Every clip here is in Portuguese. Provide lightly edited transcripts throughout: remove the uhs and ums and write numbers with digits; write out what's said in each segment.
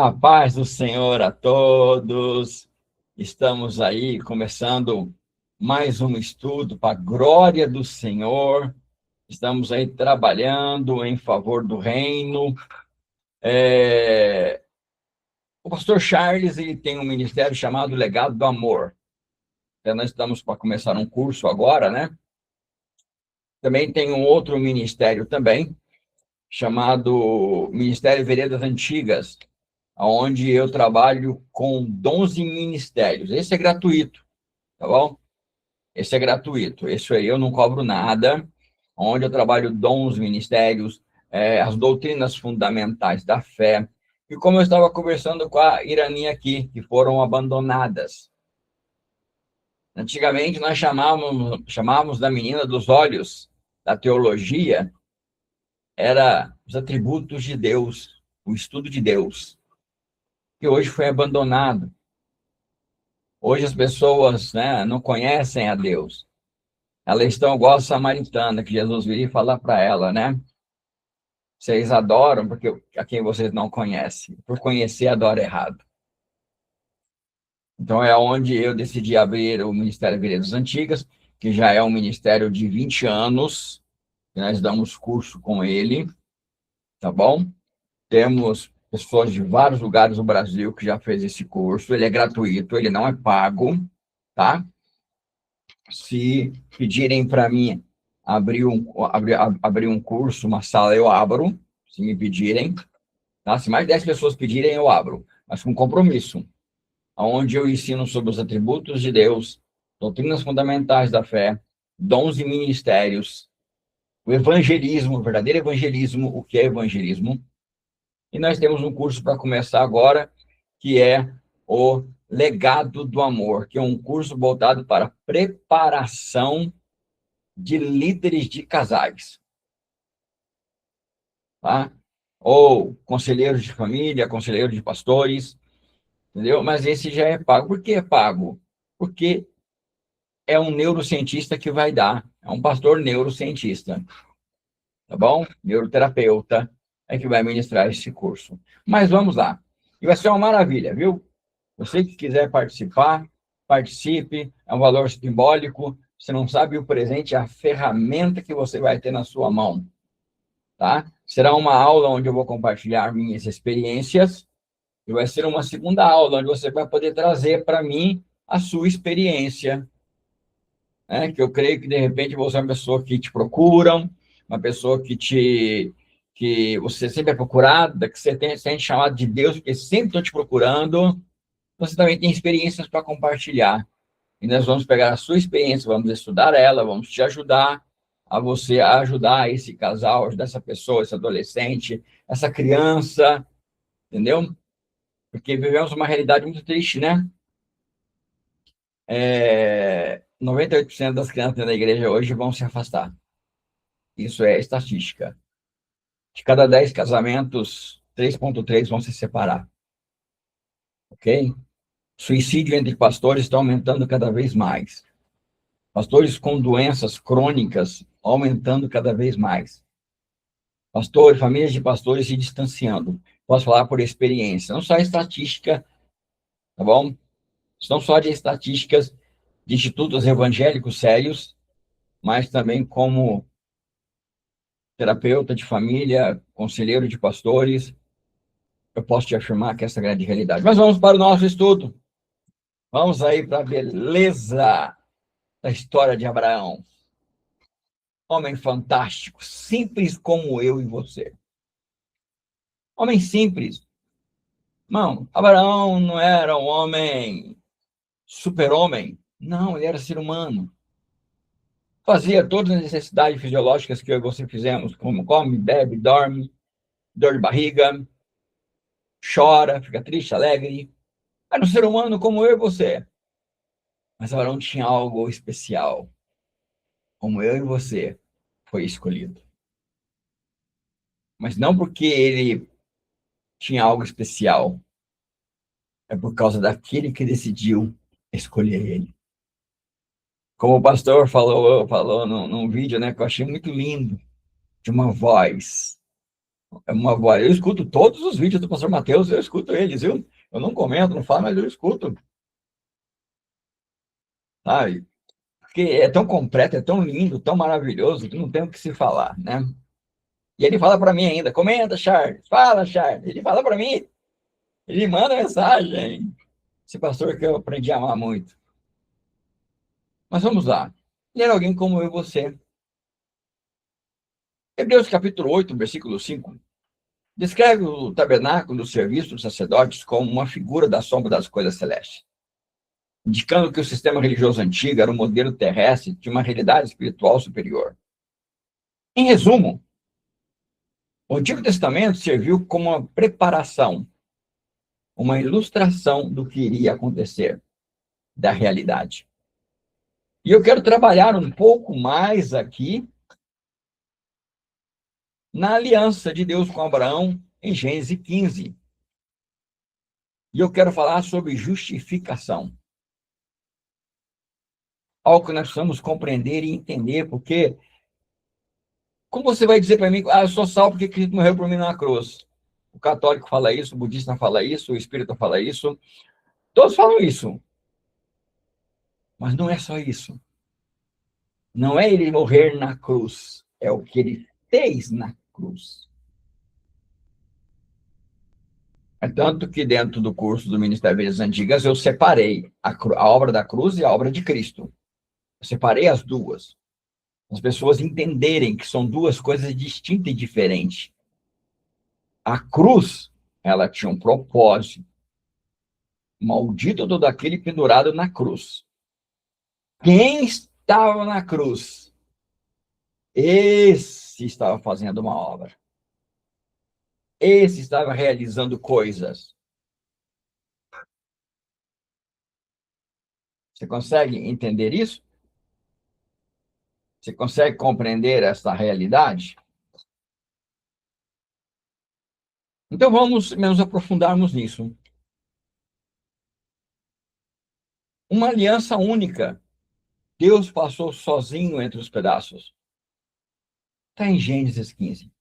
A paz do Senhor a todos. Estamos aí começando mais um estudo para a glória do Senhor. Estamos aí trabalhando em favor do reino. O pastor Charles ele tem um ministério chamado Legado do Amor. Então, nós estamos para começar um curso agora, né? Também tem um outro ministério também, chamado Ministério Veredas Antigas, onde eu trabalho com 11 ministérios. Esse é gratuito, tá bom? Esse é gratuito. Esse aí eu não cobro nada, onde eu trabalho dons, ministérios, as doutrinas fundamentais da fé. E como eu estava conversando com a Irani aqui, que foram abandonadas. Antigamente, nós chamávamos da menina dos olhos, da teologia, era os atributos de Deus, o estudo de Deus, que hoje foi abandonado. Hoje as pessoas, né, não conhecem a Deus. Elas estão igual a samaritana, que Jesus viria falar para ela, né? Vocês adoram porque a quem vocês não conhecem. Por conhecer, adora errado. Então, é onde eu decidi abrir o Ministério Veredas Antigas, que já é um ministério de 20 anos, que nós damos curso com ele, tá bom? Temos pessoas de vários lugares do Brasil que já fez esse curso. Ele é gratuito, ele não é pago, tá? Se pedirem para mim abrir um curso, uma sala, eu abro, se me pedirem. Tá? Se mais de 10 pessoas pedirem, eu abro, mas com compromisso, onde eu ensino sobre os atributos de Deus, doutrinas fundamentais da fé, dons e ministérios, o evangelismo, o verdadeiro evangelismo, o que é evangelismo. E nós temos um curso para começar agora, que é o Legado do Amor, que é um curso voltado para preparação de líderes de casais, tá? Ou conselheiros de família, conselheiros de pastores, entendeu? Mas esse já é pago. Por que é pago? Porque é um neurocientista que vai dar, é um pastor neurocientista, tá bom? Neuroterapeuta é que vai ministrar esse curso. Mas vamos lá. E vai ser uma maravilha, viu? Você que quiser participar, participe, é um valor simbólico. Você não sabe o presente, é a ferramenta que você vai ter na sua mão, tá? Será uma aula onde eu vou compartilhar minhas experiências e vai ser uma segunda aula onde você vai poder trazer para mim a sua experiência, né? Que eu creio que, de repente, você é uma pessoa que te procuram, uma pessoa que você sempre é procurada, que você tem, se sente chamado de Deus, porque sempre estão te procurando. Você também tem experiências para compartilhar. E nós vamos pegar a sua experiência, vamos estudar ela, vamos te ajudar a você a ajudar esse casal, ajudar essa pessoa, esse adolescente, essa criança, entendeu? Porque vivemos uma realidade muito triste, né? 98% das crianças da igreja hoje vão se afastar. Isso é estatística. De cada 10 casamentos, 3,3 vão se separar. Ok? Suicídio entre pastores está aumentando cada vez mais. Pastores com doenças crônicas aumentando cada vez mais. Pastores, famílias de pastores se distanciando. Posso falar por experiência. Não só estatística, tá bom? Não só de estatísticas de institutos evangélicos sérios, mas também como terapeuta de família, conselheiro de pastores, eu posso te afirmar que essa é a grande realidade. Mas vamos para o nosso estudo. Vamos aí para a beleza da história de Abraão. Homem fantástico, simples como eu e você. Homem simples. Não, Abraão não era um homem super-homem. Não, ele era ser humano. Fazia todas as necessidades fisiológicas que eu e você fizemos, como come, bebe, dorme, dor de barriga, chora, fica triste, alegre. Era um ser humano como eu e você. Mas Abraão tinha algo especial. Como eu e você, foi escolhido. Mas não porque ele tinha algo especial. É por causa daquele que decidiu escolher ele. Como o pastor falou num vídeo, né, que eu achei muito lindo, de uma voz. Eu escuto todos os vídeos do pastor Mateus, eu escuto eles, viu? Eu não comento, não falo, mas eu escuto. Sabe? Porque é tão completo, é tão lindo, tão maravilhoso, que não tem o que se falar, né? E ele fala para mim ainda, comenta, Charles, fala, Charles. Ele fala para mim, ele manda mensagem. Esse pastor que eu aprendi a amar muito. Mas vamos lá. Ele era alguém como eu e você. Hebreus capítulo 8, versículo 5, descreve o tabernáculo do serviço dos sacerdotes como uma figura da sombra das coisas celestes, indicando que o sistema religioso antigo era um modelo terrestre de uma realidade espiritual superior. Em resumo, o Antigo Testamento serviu como uma preparação, uma ilustração do que iria acontecer, da realidade. E eu quero trabalhar um pouco mais aqui na aliança de Deus com Abraão em Gênesis 15. E eu quero falar sobre justificação. Algo que nós precisamos compreender e entender, porque como você vai dizer para mim, eu sou salvo porque Cristo morreu por mim na cruz? O católico fala isso, o budista fala isso, o espírita fala isso, todos falam isso. Mas não é só isso. Não é ele morrer na cruz, é o que ele fez na cruz. É tanto que dentro do curso do Ministério das Vidas Antigas eu separei a obra da cruz e a obra de Cristo. Eu separei as duas. As pessoas entenderem que são duas coisas distintas e diferentes. A cruz, ela tinha um propósito. Maldito todo aquele pendurado na cruz. Quem estava na cruz? Esse estava fazendo uma obra. Esse estava realizando coisas. Você consegue entender isso? Você consegue compreender essa realidade? Então vamos nos aprofundarmos nisso. Uma aliança única. Deus passou sozinho entre os pedaços. Está em Gênesis 15.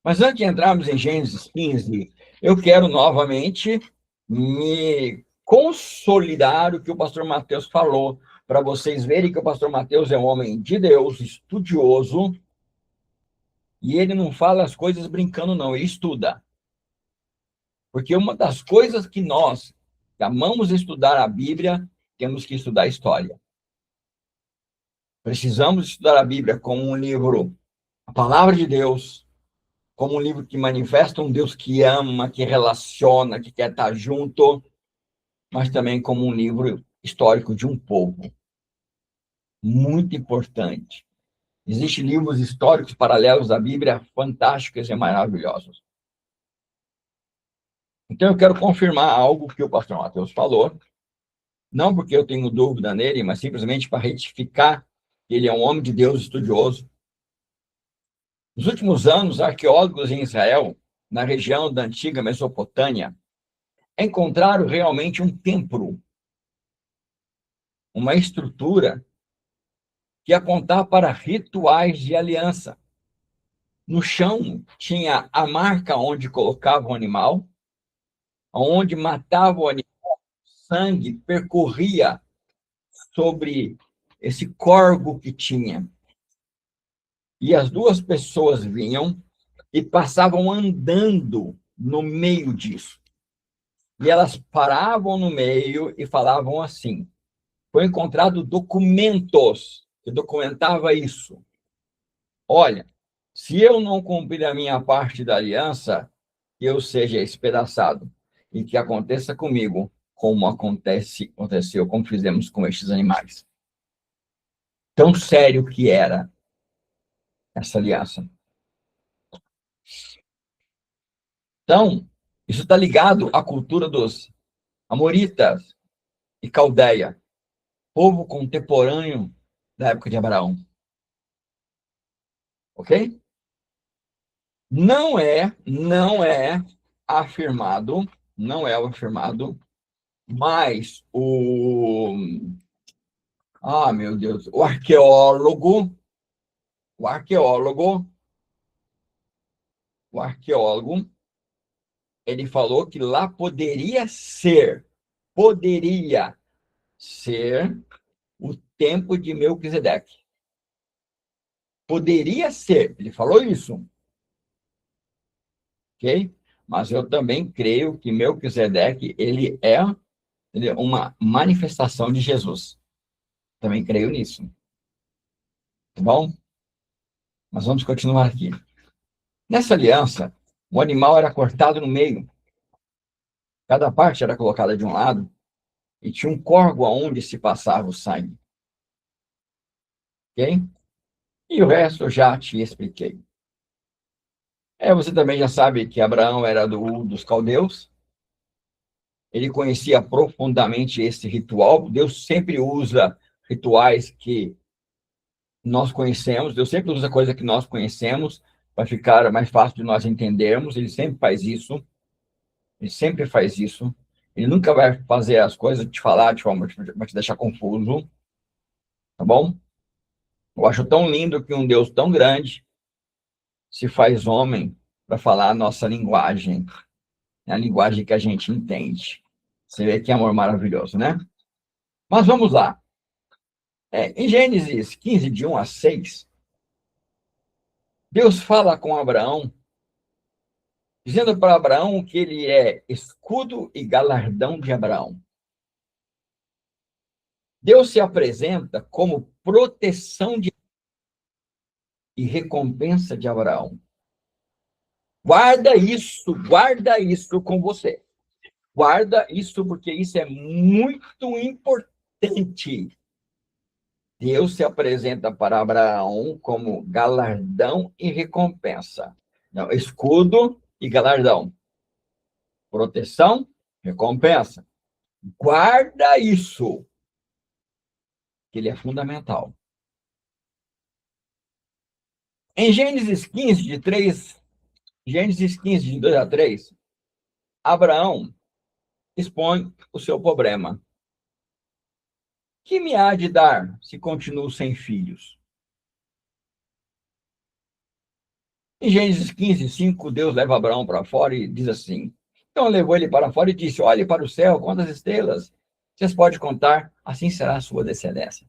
Mas antes de entrarmos em Gênesis 15, eu quero novamente me consolidar o que o pastor Mateus falou, para vocês verem que o pastor Mateus é um homem de Deus, estudioso, e ele não fala as coisas brincando, não, ele estuda. Porque uma das coisas que nós que amamos estudar a Bíblia, temos que estudar a história. Precisamos estudar a Bíblia como um livro, a palavra de Deus, como um livro que manifesta um Deus que ama, que relaciona, que quer estar junto, mas também como um livro histórico de um povo. Muito importante. Existem livros históricos paralelos à Bíblia fantásticos e maravilhosos. Então, eu quero confirmar algo que o pastor Mateus falou, não porque eu tenho dúvida nele, mas simplesmente para retificar que ele é um homem de Deus estudioso. Nos últimos anos, arqueólogos em Israel, na região da antiga Mesopotâmia, encontraram realmente um templo, uma estrutura que apontava para rituais de aliança. No chão tinha a marca onde colocava o animal, onde matava o animal, sangue percorria sobre esse corgo que tinha. E as duas pessoas vinham e passavam andando no meio disso. E elas paravam no meio e falavam assim: foi encontrado documentos que documentavam isso. Olha, se eu não cumprir a minha parte da aliança, eu seja espedaçado. E que aconteça comigo como aconteceu, como fizemos com estes animais. Tão sério que era essa aliança. Então, isso está ligado à cultura dos amoritas e caldeia, povo contemporâneo da época de Abraão. Ok? Não é afirmado, mas meu Deus, o arqueólogo o arqueólogo, ele falou que lá poderia ser o templo de Melquisedeque. Poderia ser, ele falou isso, ok? Mas eu também creio que Melquisedeque, ele é uma manifestação de Jesus. Também creio nisso. Tá bom? Mas vamos continuar aqui. Nessa aliança, o animal era cortado no meio. Cada parte era colocada de um lado e tinha um córrego aonde se passava o sangue. Ok? E o resto eu já te expliquei. Você também já sabe que Abraão era dos caldeus. Ele conhecia profundamente esse ritual. Deus sempre usa rituais que nós conhecemos. Deus sempre usa coisa que nós conhecemos para ficar mais fácil de nós entendermos. Ele sempre faz isso. Ele sempre faz isso. Ele nunca vai fazer as coisas te falar de forma vai te deixar confuso. Tá bom? Eu acho tão lindo que um Deus tão grande se faz homem para falar a nossa linguagem, a linguagem que a gente entende. Você vê que amor maravilhoso, né? Mas vamos lá. Em Gênesis 15, de 1 a 6, Deus fala com Abraão, dizendo para Abraão que ele é escudo e galardão de Abraão. Deus se apresenta como proteção e recompensa de Abraão. Guarda isso com você. Guarda isso, porque isso é muito importante. Deus se apresenta para Abraão como galardão e recompensa. Não, escudo e galardão. Proteção, recompensa. Guarda isso, que ele é fundamental. Em Gênesis 15, de 2 a 3, Abraão expõe o seu problema. Que me há de dar se continuo sem filhos? Em Gênesis 15, 5, Deus leva Abraão para fora e diz assim. Então levou ele para fora e disse, olhe para o céu, quantas estrelas vocês podem contar, assim será a sua descendência.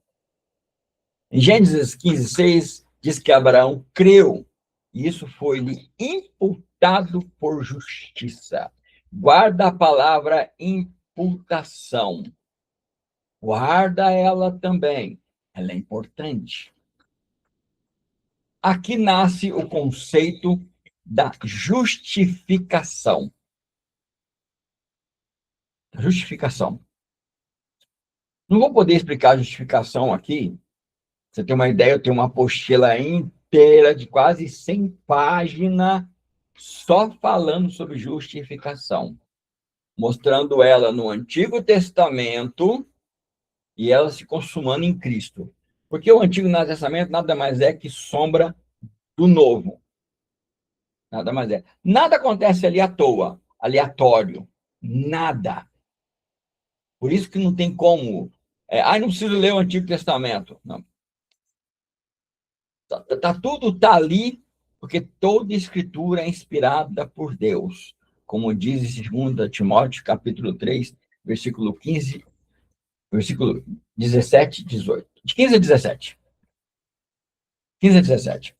Em Gênesis 15, 6, diz que Abraão creu, e isso foi-lhe imputado por justiça. Guarda a palavra imputação. Guarda ela também. Ela é importante. Aqui nasce o conceito da justificação. Justificação. Não vou poder explicar a justificação aqui. Você tem uma ideia, eu tenho uma apostila inteira de quase 100 páginas só falando sobre justificação, mostrando ela no Antigo Testamento e ela se consumando em Cristo. Porque o Antigo Testamento nada mais é que sombra do Novo. Nada mais é. Nada acontece ali à toa, aleatório. Nada. Por isso que não tem como. Não preciso ler o Antigo Testamento. Não. Tudo ali, porque toda escritura é inspirada por Deus. Como diz em 2 Timóteo, capítulo 3, versículo 15, versículo 17 e 18. De 15 a 17. 15 a 17.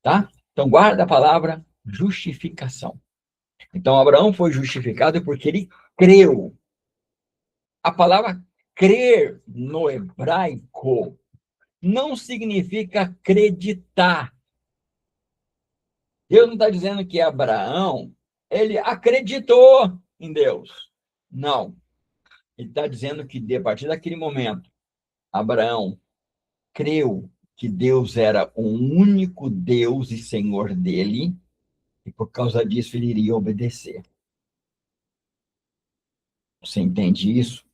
Tá? Então, guarda a palavra justificação. Então, Abraão foi justificado porque ele creu. A palavra crer no hebraico não significa acreditar. Deus não está dizendo que Abraão, ele acreditou em Deus. Não. Ele está dizendo que, a partir daquele momento, Abraão creu que Deus era o único Deus e Senhor dele, e por causa disso ele iria obedecer. Você entende isso?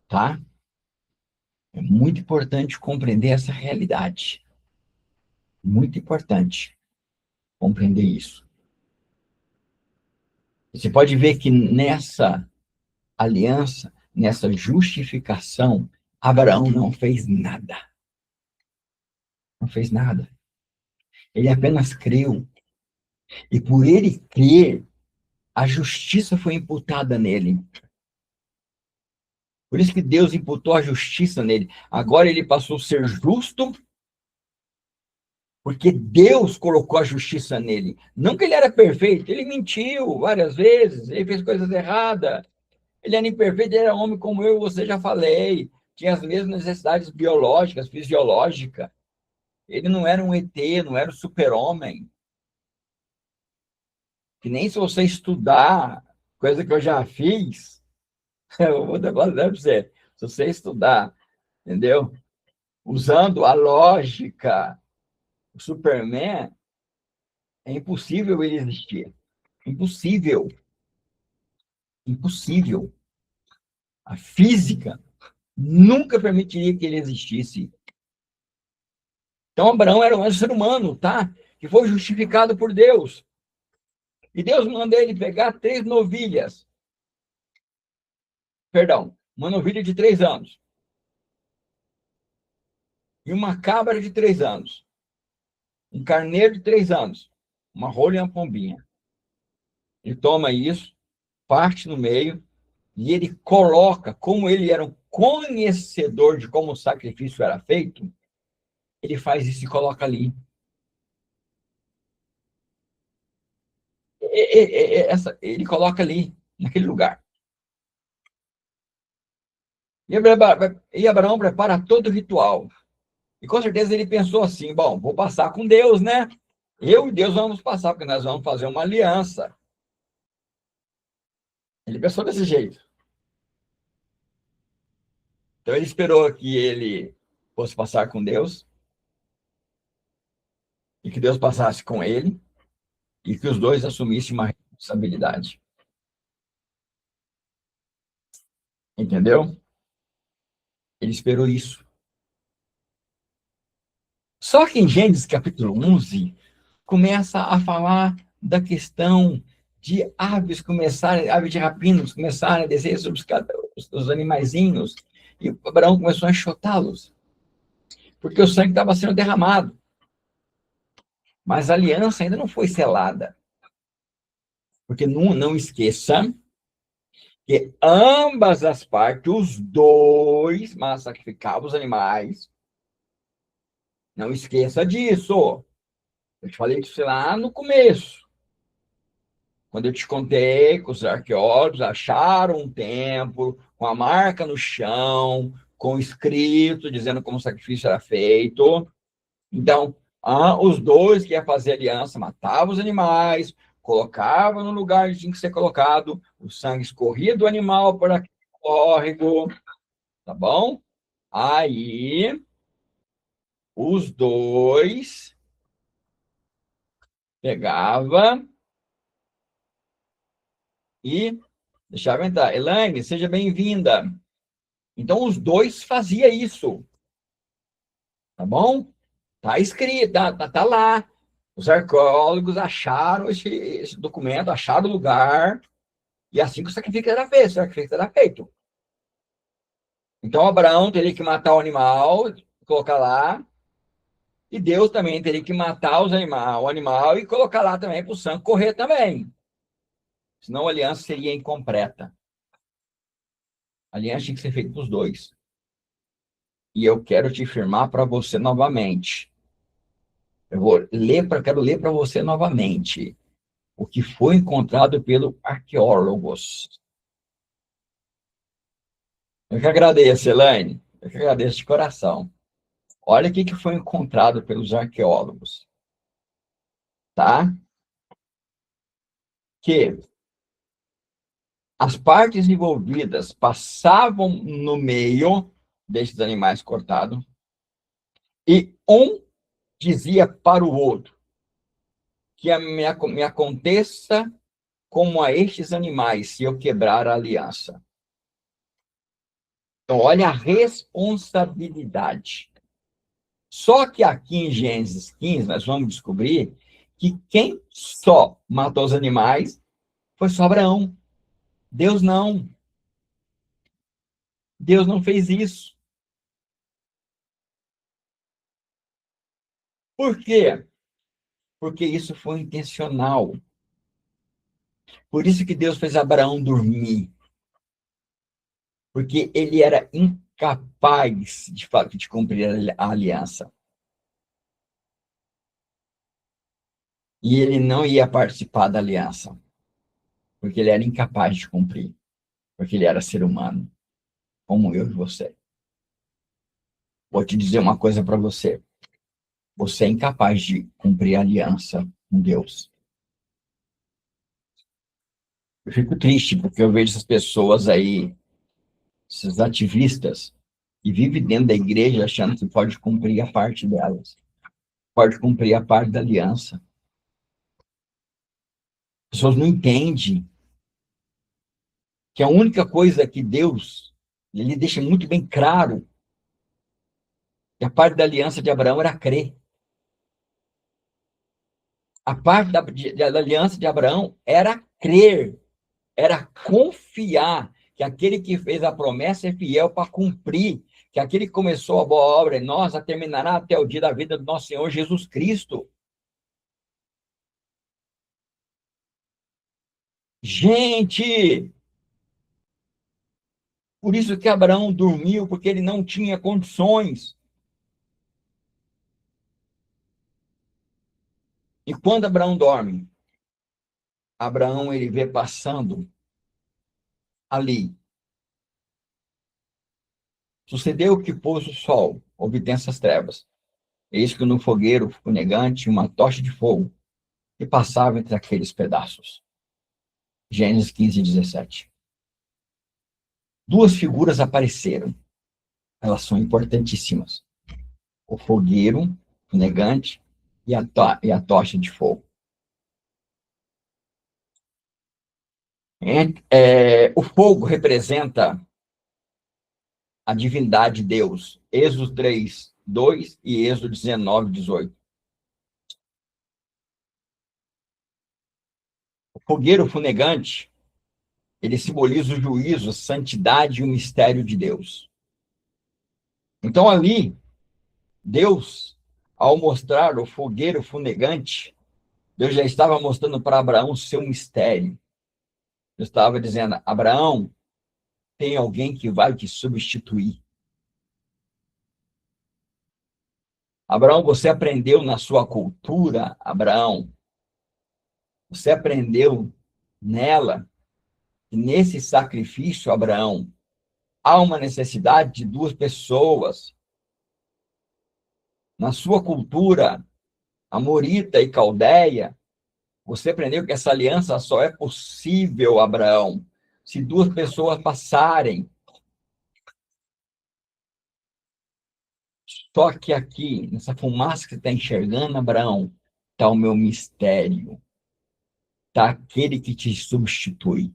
Tá? É muito importante compreender essa realidade. Muito importante compreender isso. Você pode ver que nessa aliança, nessa justificação, Abraão não fez nada. Não fez nada. Ele apenas creu. E por ele crer, a justiça foi imputada nele. Por isso que Deus imputou a justiça nele. Agora ele passou a ser justo, porque Deus colocou a justiça nele. Não que ele era perfeito, ele mentiu várias vezes, ele fez coisas erradas. Ele era imperfeito, ele era homem como eu e você, já falei. Tinha as mesmas necessidades biológicas, fisiológicas. Ele não era um ET, não era um super-homem. Que nem se você estudar, coisa que eu já fiz, eu vou dar para você. Se você estudar, entendeu? Usando a lógica, o Superman, é impossível ele existir. Impossível. Impossível. A física nunca permitiria que ele existisse. Então, Abraão era um ser humano, tá? Que foi justificado por Deus. E Deus manda ele pegar 3 novilhas. Perdão, uma novilha de 3 anos. E uma cabra de 3 anos. Um carneiro de 3 anos. Uma rola e uma pombinha. Ele toma isso, parte no meio, e ele coloca, como ele era um conhecedor de como o sacrifício era feito, ele faz isso e coloca ali. Ele coloca ali, naquele lugar. E Abraão prepara todo o ritual. E com certeza ele pensou assim: bom, vou passar com Deus, né? Eu e Deus vamos passar, porque nós vamos fazer uma aliança. Ele pensou desse jeito. Então ele esperou que ele fosse passar com Deus, e que Deus passasse com ele, e que os dois assumissem uma responsabilidade. Entendeu? Ele esperou isso. Só que em Gênesis capítulo 11, começa a falar da questão de aves de rapina começarem a descer sobre os animaizinhos, e Abraão começou a enxotá-los, porque o sangue estava sendo derramado, mas a aliança ainda não foi selada, porque não esqueça que ambas as partes, os dois, sacrificavam os animais, não esqueça disso, eu te falei disso lá no começo, quando eu te contei que os arqueólogos acharam um templo com a marca no chão, com escrito dizendo como o sacrifício era feito. Então, os dois que iam fazer aliança matavam os animais, colocavam no lugar que tinha que ser colocado, o sangue escorria do animal por aquele córrego, tá bom? Aí, os dois pegavam e deixavam entrar. Elaine, seja bem-vinda. Então, os dois faziam isso, tá bom? Tá escrito, tá lá. Os arqueólogos acharam esse documento, acharam o lugar, e assim que o sacrifício era feito, o sacrifício era feito. Então, Abraão teria que matar o animal, colocar lá, e Deus também teria que matar o animal e colocar lá também para o sangue correr também. Senão a aliança seria incompleta. A aliança tinha que ser feita para os dois. E eu quero te afirmar para você novamente. Quero ler para você novamente o que foi encontrado pelos arqueólogos. Eu que agradeço, Elaine. Eu que agradeço de coração. Olha o que foi encontrado pelos arqueólogos, tá? Que as partes envolvidas passavam no meio desses animais cortados e um dizia para o outro que me aconteça como a estes animais se eu quebrar a aliança. Então, olha a responsabilidade. Só que aqui em Gênesis 15, nós vamos descobrir que quem só matou os animais foi só Abraão. Deus não. Deus não fez isso. Por quê? porque isso foi intencional. Por isso que Deus fez Abraão dormir, porque ele era incapaz, de fato, de cumprir a aliança. E ele não ia participar da aliança, porque ele era incapaz de cumprir, porque ele era ser humano, como eu e você. Vou te dizer uma coisa para você. Você é incapaz de cumprir a aliança com Deus. Eu fico triste porque eu vejo essas pessoas aí, esses ativistas, que vivem dentro da igreja achando que pode cumprir a parte delas, pode cumprir a parte da aliança. As pessoas não entendem que a única coisa que Deus, ele deixa muito bem claro, que a parte da aliança de Abraão era crer. A parte da aliança de Abraão era crer, era confiar que aquele que fez a promessa é fiel para cumprir, que aquele que começou a boa obra em nós a terminará até o dia da vida do nosso Senhor Jesus Cristo. Gente, por isso que Abraão dormiu, porque ele não tinha condições. E quando Abraão dorme, Abraão ele vê passando ali. Sucedeu que pôs o sol, houve densas trevas. Eis que no fogueiro fumegante uma tocha de fogo que passava entre aqueles pedaços. Gênesis 15, 17. Duas figuras apareceram. Elas são importantíssimas. O fogueiro fumegante e a tocha de fogo. O fogo representa a divindade de Deus. Êxodo 3, 2 e Êxodo 19, 18. O fogueiro fumegante, ele simboliza o juízo, a santidade e o mistério de Deus. Então, ali, Deus, ao mostrar o fogueiro fumegante, Deus já estava mostrando para Abraão o seu mistério. Deus estava dizendo, Abraão, tem alguém que vai te substituir. Abraão, você aprendeu na sua cultura, Abraão, você aprendeu nela, que nesse sacrifício, Abraão, há uma necessidade de duas pessoas. Na sua cultura, amorita e caldeia, você aprendeu que essa aliança só é possível, Abraão, se duas pessoas passarem. Só que aqui, nessa fumaça que você está enxergando, Abraão, está o meu mistério. Está aquele que te substitui,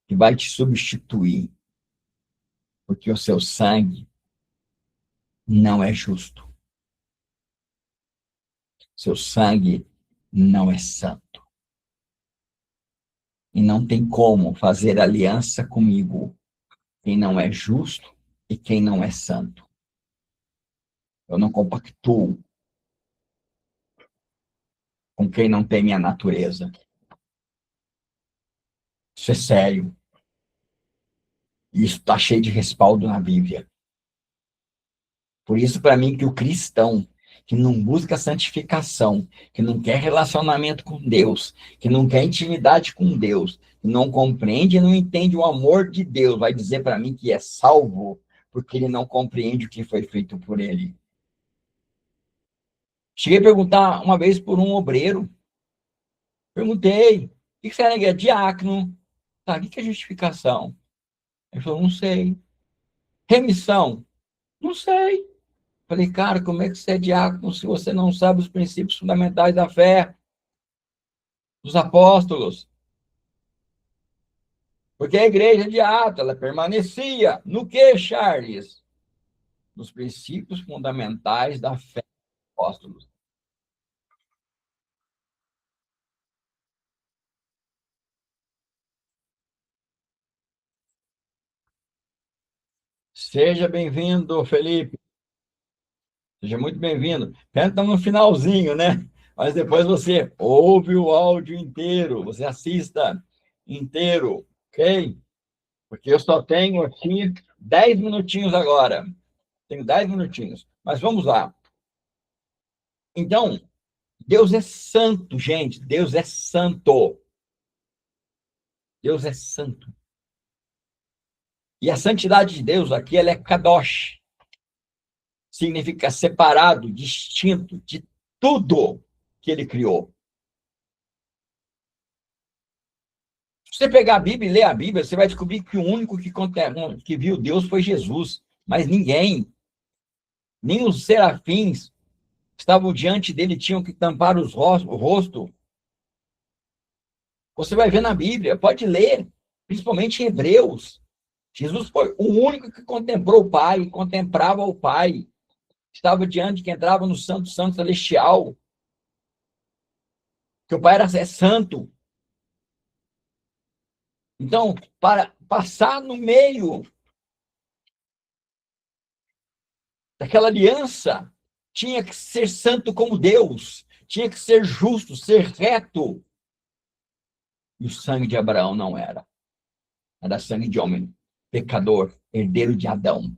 que vai te substituir, porque o seu sangue não é justo. Seu sangue não é santo. E não tem como fazer aliança comigo quem não é justo e quem não é santo. Eu não compactuo com quem não tem minha natureza. Isso é sério. E isso está cheio de respaldo na Bíblia. Por isso, para mim, que o cristão que não busca santificação, que não quer relacionamento com Deus, que não quer intimidade com Deus, que não compreende e não entende o amor de Deus, vai dizer para mim que é salvo, porque ele não compreende o que foi feito por ele. Cheguei a perguntar uma vez por um obreiro. Perguntei, o que você é diácono? Tá, o que é justificação? Ele falou, não sei. Remissão? Não sei. Falei, cara, como é que você é diácono se você não sabe os princípios fundamentais da fé dos apóstolos? Porque a igreja de Atos, ela permanecia no que, Charles? Nos princípios fundamentais da fé dos apóstolos. Seja bem-vindo, Felipe. Seja muito bem-vindo. Estamos no finalzinho, né? Mas depois você ouve o áudio inteiro, você assista inteiro, ok? Porque eu só tenho aqui 10 minutinhos agora. Tenho 10 minutinhos. Mas vamos lá. Então, Deus é santo, gente. Deus é santo. Deus é santo. E a santidade de Deus aqui, ela é kadosh. Significa separado, distinto de tudo que ele criou. Se você pegar a Bíblia e ler a Bíblia, você vai descobrir que o único que viu Deus foi Jesus. Mas ninguém, nem os serafins estavam diante dele, tinham que tampar o rosto. Você vai ver na Bíblia, pode ler, principalmente em Hebreus. Jesus foi o único que contemplou o Pai, contemplava o Pai. Estava diante que entrava no Santo Santo Celestial. Que o Pai é santo. Então, para passar no meio daquela aliança, tinha que ser santo como Deus, tinha que ser justo, ser reto. E o sangue de Abraão não era. Era sangue de homem, pecador, herdeiro de Adão.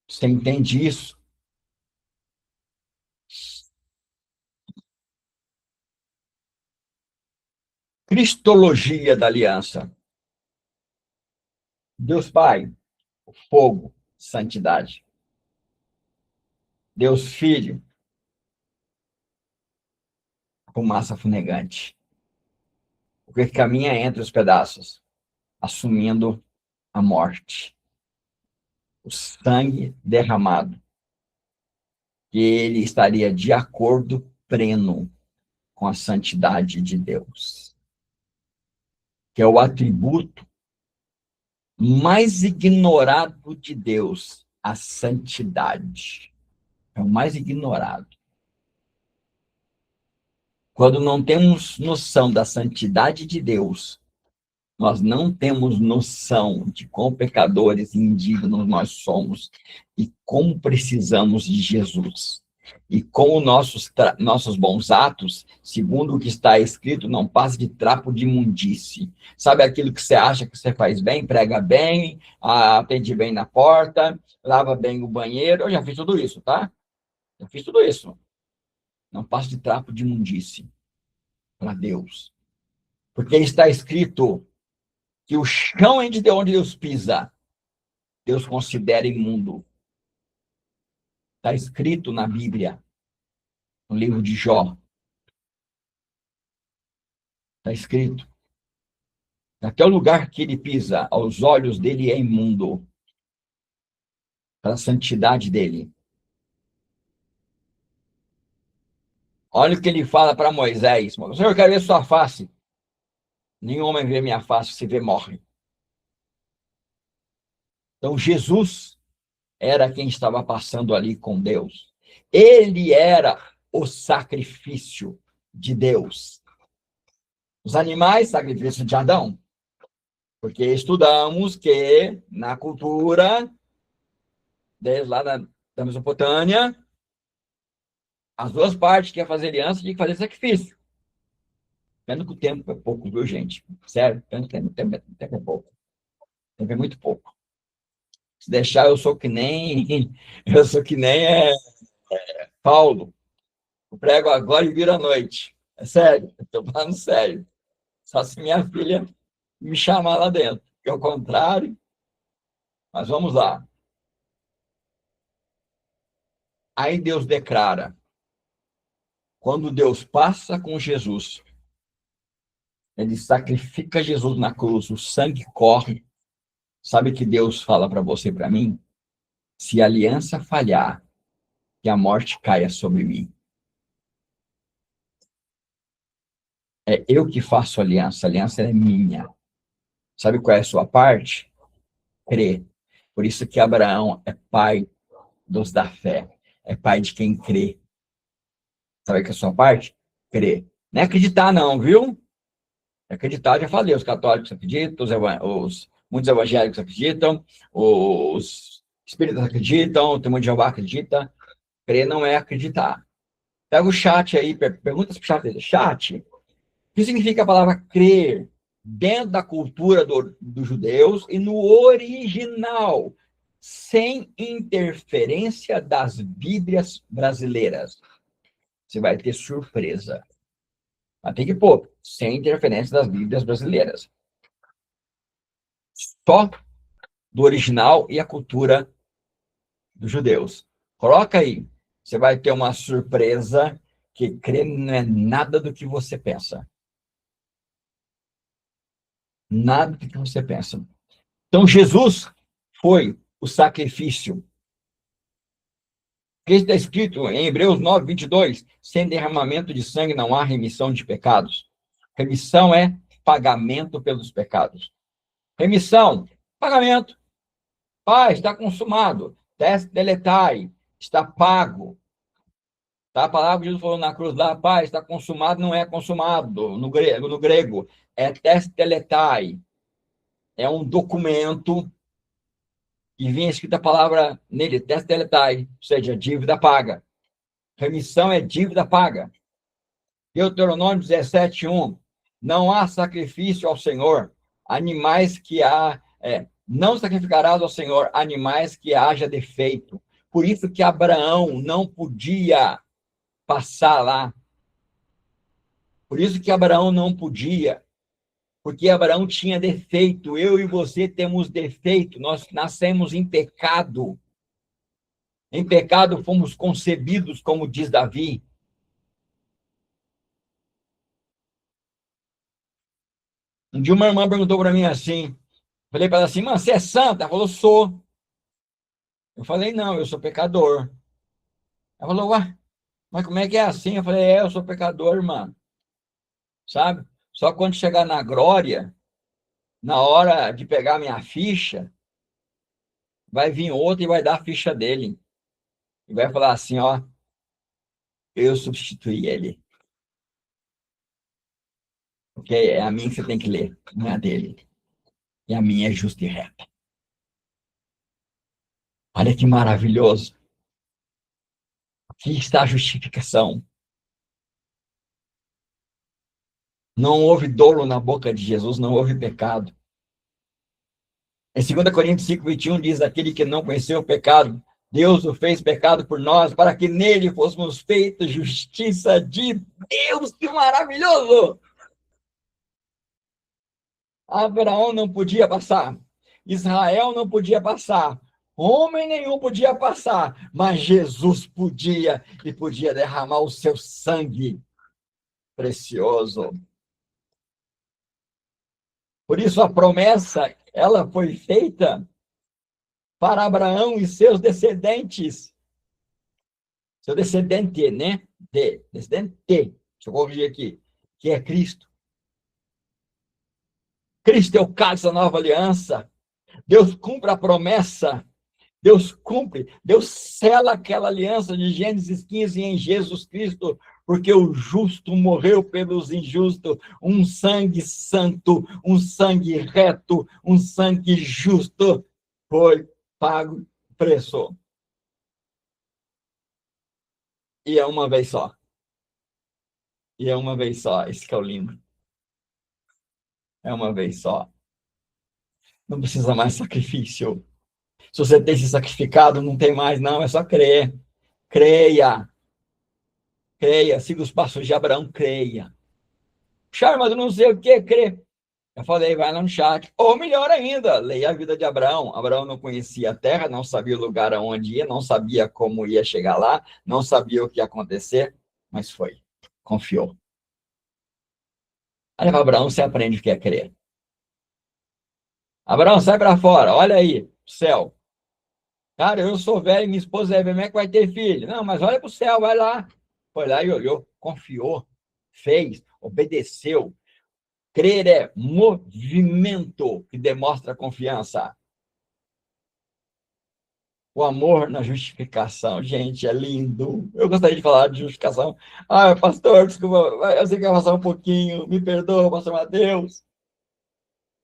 Você entende isso? Cristologia da aliança. Deus Pai, fogo, santidade. Deus Filho, fumaça fumegante. O que caminha entre os pedaços, assumindo a morte. O sangue derramado. Que ele estaria de acordo pleno com a santidade de Deus. Que é o atributo mais ignorado de Deus, a santidade. É o mais ignorado. Quando não temos noção da santidade de Deus, nós não temos noção de quão pecadores e indignos nós somos e como precisamos de Jesus. E como nossos bons atos, segundo o que está escrito, não passa de trapo de imundície. Sabe aquilo que você acha que você faz bem, prega bem, atende bem na porta, lava bem o banheiro. Eu já fiz tudo isso, tá? Eu fiz tudo isso. Não passa de trapo de imundície para Deus. Porque está escrito que o chão onde Deus pisa, Deus considera imundo. Está escrito na Bíblia, no livro de Jó. Está escrito. Até o lugar que ele pisa, aos olhos dele é imundo. Para a santidade dele. Olha o que ele fala para Moisés. Senhor, eu quero ver sua face. Nenhum homem vê minha face, se vê, morre. Então, Jesus era quem estava passando ali com Deus. Ele era o sacrifício de Deus. Os animais, sacrifício de Adão. Porque estudamos que na cultura, desde lá da Mesopotâmia, as duas partes que ia fazer aliança tinham que fazer sacrifício. Vendo que o tempo é pouco, viu, gente? Sério, o tempo é pouco. O tempo é muito pouco. Se deixar, eu sou que nem Paulo. Eu prego agora e vira à noite. É sério, estou falando sério. Só se minha filha me chamar lá dentro. Que é o contrário. Mas vamos lá. Aí Deus declara. Quando Deus passa com Jesus, ele sacrifica Jesus na cruz, o sangue corre. Sabe o que Deus fala para você e para mim? Se a aliança falhar, que a morte caia sobre mim. É eu que faço a aliança é minha. Sabe qual é a sua parte? Crer. Por isso que Abraão é pai dos da fé, é pai de quem crê. Sabe que é a sua parte? Crer. Não é acreditar não, viu? Acreditar, já falei, os católicos acreditam, muitos evangélicos acreditam, os Espíritas acreditam, Testemunho de Jeová acredita. Crer não é acreditar. Pega o chat aí, pergunta para o chat. Chat, o que significa a palavra crer dentro da cultura dos judeus e no original, sem interferência das Bíblias brasileiras? Você vai ter surpresa. Mas tem que pôr, sem interferência das Bíblias brasileiras. Só do original e a cultura dos judeus. Coloca aí. Você vai ter uma surpresa que crer não é nada do que você pensa. Nada do que você pensa. Então, Jesus foi o sacrifício. O que está escrito em Hebreus 9, 22? Sem derramamento de sangue não há remissão de pecados. Remissão é pagamento pelos pecados. Remissão, pagamento. Pai, está consumado. Teste deletai. Está pago. Tá? A palavra que Jesus falou na cruz lá, Pai, está consumado, não é consumado. No grego é teste deletai. É um documento e vinha escrita a palavra nele, teste deletai, ou seja, dívida paga. Remissão é dívida paga. Deuteronômio 17:1. Não há sacrifício ao Senhor, animais que não sacrificarás ao Senhor animais que haja defeito. Por isso que Abraão não podia passar lá. Por isso que Abraão não podia. Porque Abraão tinha defeito. Eu e você temos defeito. Nós nascemos em pecado. Em pecado fomos concebidos, como diz Davi. Um dia uma irmã perguntou para mim assim, falei para ela assim, você é santa? Ela falou, sou. Eu falei, não, eu sou pecador. Ela falou, ué, mas como é que é assim? Eu falei, eu sou pecador, irmã. Sabe? Só quando chegar na glória, na hora de pegar minha ficha, vai vir outro e vai dar a ficha dele. E vai falar assim, ó, eu substituí ele. Porque é a minha que você tem que ler, não é a dele. E a minha é justa e reta. Olha que maravilhoso. Aqui está a justificação. Não houve dolo na boca de Jesus, não houve pecado. Em 2 Coríntios 5, 21 diz, aquele que não conheceu o pecado, Deus o fez pecado por nós, para que nele fôssemos feitos justiça de Deus. Que maravilhoso! Abraão não podia passar. Israel não podia passar. Homem nenhum podia passar. Mas Jesus podia e podia derramar o seu sangue precioso. Por isso a promessa, ela foi feita para Abraão e seus descendentes. Seu descendente, né? Descendente. Deixa eu corrigir aqui. Que é Cristo. Cristo é o cálice da nova aliança. Deus cumpre a promessa. Deus cumpre. Deus sela aquela aliança de Gênesis 15 em Jesus Cristo, porque o justo morreu pelos injustos. Um sangue santo, um sangue reto, um sangue justo foi pago preço. E é uma vez só. E é uma vez só. Esse que é o lindo. É uma vez só. Não precisa mais sacrifício. Se você tem se sacrificado, não tem mais, não. É só crer. Creia. Creia. Siga os passos de Abraão. Creia. Charma, não sei o que, crê. Eu falei, vai lá no chat. Ou melhor ainda, leia a vida de Abraão. Abraão não conhecia a terra, não sabia o lugar aonde ia, não sabia como ia chegar lá, não sabia o que ia acontecer, mas foi. Confiou. Aí para Abraão, você aprende o que é crer. Abraão, sai para fora, olha aí, céu. Cara, eu sou velho, minha esposa é velha, como é que vai ter filho? Não, mas olha para o céu, vai lá. Foi lá e olhou, confiou, fez, obedeceu. Crer é movimento que demonstra confiança. O amor na justificação, gente, é lindo. Eu gostaria de falar de justificação. Ah, pastor, desculpa, eu sei que vai passar um pouquinho, me perdoa, pastor Mateus.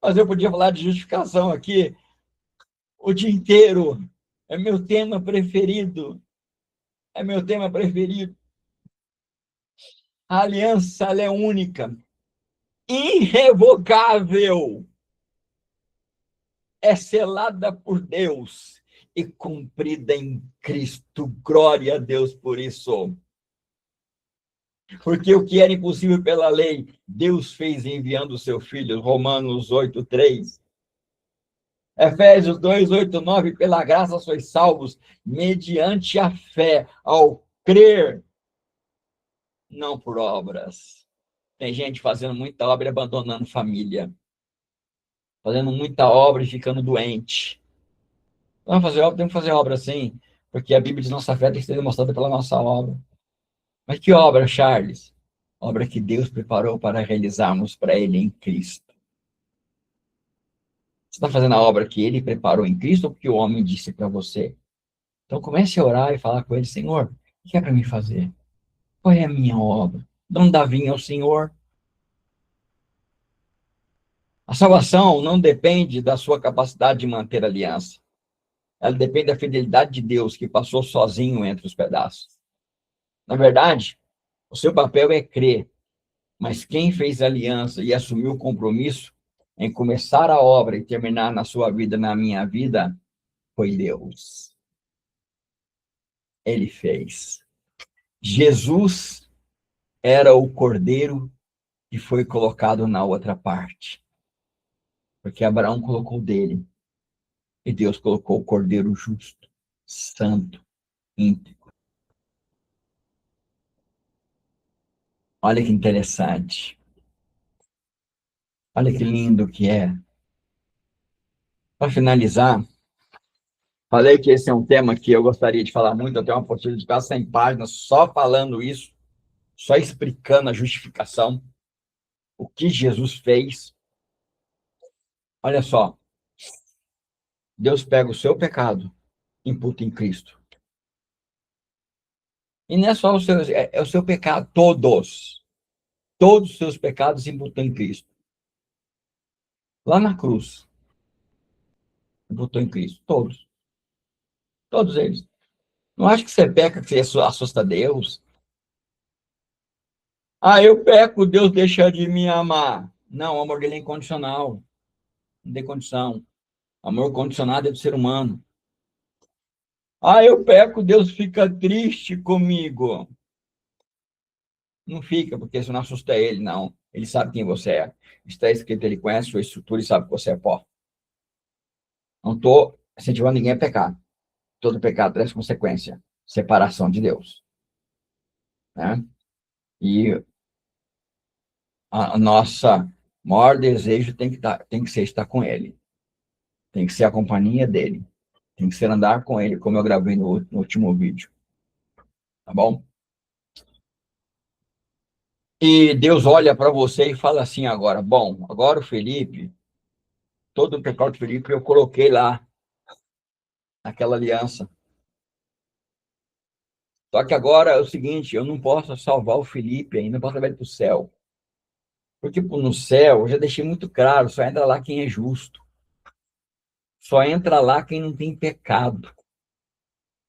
Mas eu podia falar de justificação aqui o dia inteiro. É meu tema preferido. É meu tema preferido. A aliança, ela é única, irrevogável, é selada por Deus e cumprida em Cristo. Glória a Deus por isso. Porque o que era impossível pela lei, Deus fez enviando o seu Filho. Romanos 8:3. Efésios 2:8-9. Pela graça sois salvos, mediante a fé, ao crer, não por obras. Tem gente fazendo muita obra e abandonando família. Fazendo muita obra e ficando doente. Vamos fazer obra, temos que fazer obra sim, porque a Bíblia diz nossa fé tem que ser demonstrada pela nossa obra. Mas que obra, Charles? Obra que Deus preparou para realizarmos para Ele em Cristo. Você está fazendo a obra que Ele preparou em Cristo ou que o homem disse para você? Então comece a orar e falar com Ele, Senhor, o que é para mim fazer? Qual é a minha obra? Não dá vinho ao Senhor. A salvação não depende da sua capacidade de manter aliança. Ela depende da fidelidade de Deus que passou sozinho entre os pedaços. Na verdade, o seu papel é crer, mas quem fez aliança e assumiu o compromisso em começar a obra e terminar na sua vida, na minha vida, foi Deus. Ele fez. Jesus era o cordeiro que foi colocado na outra parte, porque Abraão colocou dele e Deus colocou o cordeiro justo, santo, íntegro. Olha que interessante. Olha que lindo que é. Para finalizar, falei que esse é um tema que eu gostaria de falar muito. Eu tenho uma postura de quase 100 páginas só falando isso, só explicando a justificação, o que Jesus fez. Olha só, Deus pega o seu pecado, imputa em Cristo. E não é só o seu, é o seu pecado, todos. Todos os seus pecados imputam em Cristo. Lá na cruz, imputou em Cristo, todos. Todos eles. Não acho que você peca, que você assusta Deus. Ah, eu peco, Deus deixa de me amar. Não, o amor dele é incondicional. Não tem condição. Amor condicionado é do ser humano. Ah, eu peco, Deus fica triste comigo. Não fica, porque isso não assusta ele, não. Ele sabe quem você é. Está escrito, ele conhece a sua estrutura e sabe que você é pó. Não estou incentivando ninguém a pecar. Todo pecado traz consequência. Separação de Deus. Né? E a nossa maior desejo tem que ser estar com ele. Tem que ser a companhia dele. Tem que ser andar com ele, como eu gravei no último vídeo. Tá bom? E Deus olha para você e fala assim agora, bom, agora o Felipe, todo o pecado do Felipe eu coloquei lá, naquela aliança. Só que agora é o seguinte, eu não posso salvar o Felipe ainda, não posso levar ele para o céu. Porque no céu, eu já deixei muito claro, só entra lá quem é justo. Só entra lá quem não tem pecado.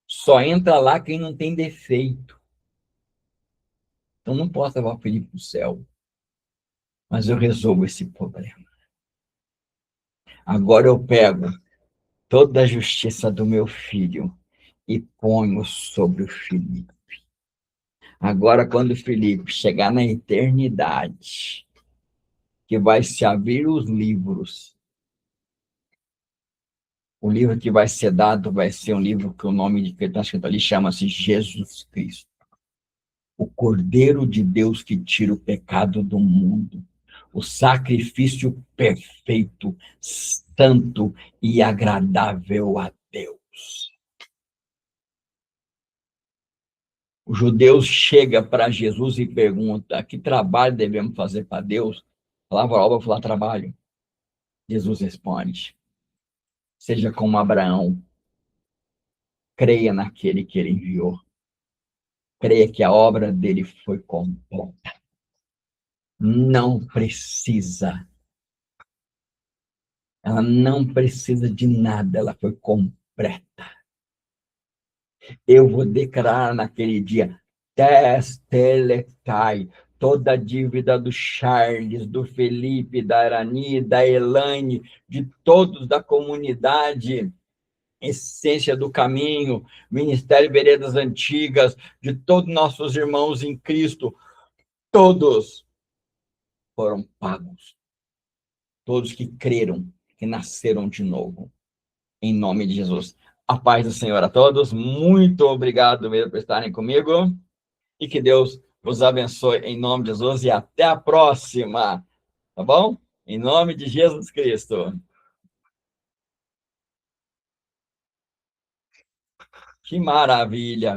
Só entra lá quem não tem defeito. Então não posso levar o Felipe para o céu. Mas eu resolvo esse problema. Agora eu pego toda a justiça do meu filho e ponho sobre o Felipe. Agora, quando o Felipe chegar na eternidade, que vai se abrir os livros, o livro que vai ser dado vai ser um livro que o nome de que está escrito ali chama-se Jesus Cristo, o Cordeiro de Deus que tira o pecado do mundo, o sacrifício perfeito, santo e agradável a Deus. O judeu chega para Jesus e pergunta: que trabalho devemos fazer para Deus? A palavra obra falar trabalho. Jesus responde: seja como Abraão, creia naquele que ele enviou. Creia que a obra dele foi completa. Não precisa. Ela não precisa de nada, ela foi completa. Eu vou declarar naquele dia, Testelectai, toda a dívida do Charles, do Felipe, da Arani, da Elaine, de todos da comunidade, Essência do Caminho, Ministério Veredas Antigas, de todos nossos irmãos em Cristo, todos foram pagos. Todos que creram, que nasceram de novo. Em nome de Jesus. A paz do Senhor a todos. Muito obrigado mesmo por estarem comigo. E que Deus vos abençoe em nome de Jesus. E até a próxima. Tá bom? Em nome de Jesus Cristo. Que maravilha.